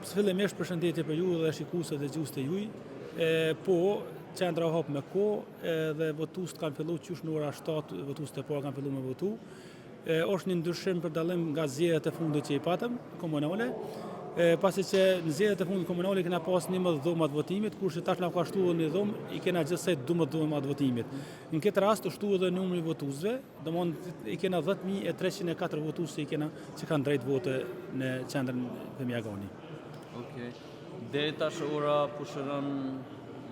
Fillimisht përshëndetje për ju dhe shikuesët dhe dëgjuesit e juaj. Po, qendra hap me kohë dhe votuesit kanë filluar qysh në ora 7, votuesit e parë kanë filluar me votu. Është një ndryshim për dallim nga zgjedhjet e fundit që i patëm komunale. Pasi që në zgjedhjet e fundit komunale kena pas 11 dhoma të votimit, kurse tash na ka shtuar një dhomë, i kena gjithsej 12 dhoma të votimit. Në këtë rast u shtua edhe numri i votuesve, domthonë i kena 10.304 votues që kanë drejt vote në qendrën Fëmia Gani. Okej. Deri tash ora po shënon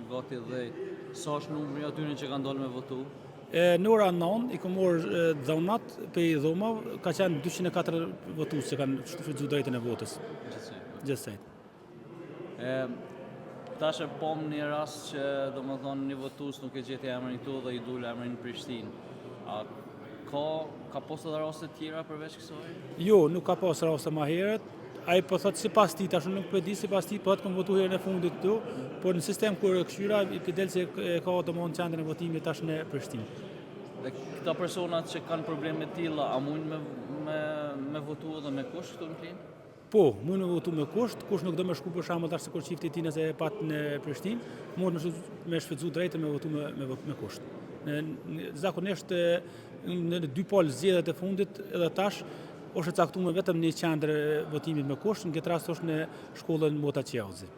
gati 10. Sa është numri atyre që kanë dalë me votu? Në ora 9 i komorë dhonat për i dhoma, ka qenë 204 votues që kanë shfrytzuar drejtën e votës. Gjithsej. Tash e pom një rast që domethënë një votues nuk e gjeti emrin këtu dhe i dul emrin në Prishtinë. A ka pasur edhe raste tjera përveç kësaj? Jo, nuk ka pas raste më herët. Ai po thotë sipas tij, tash nuk po e di sipas tij, po atë kanë votuar herën e fundit këtu, por në sistem kur këshyra i del se ka domosdoshmë qendrën e votimit tash në Prishtinë. Dhe këta personat që kanë probleme të tilla, a mundin me votu edhe me kusht këtu në klinë? Po, mund me votu me kusht, kush nuk do me shku për shembull tash sikur çifti i tij nëse e pat në Prishtinë, mund me shfrytzu drejtën me votu me kusht. Zakonisht në dy palë zgjedhjet e fundit edhe tash është caktuar vetëm një qendër votimit me kusht, në këtë rast është në shkollën Mota Qiauzi.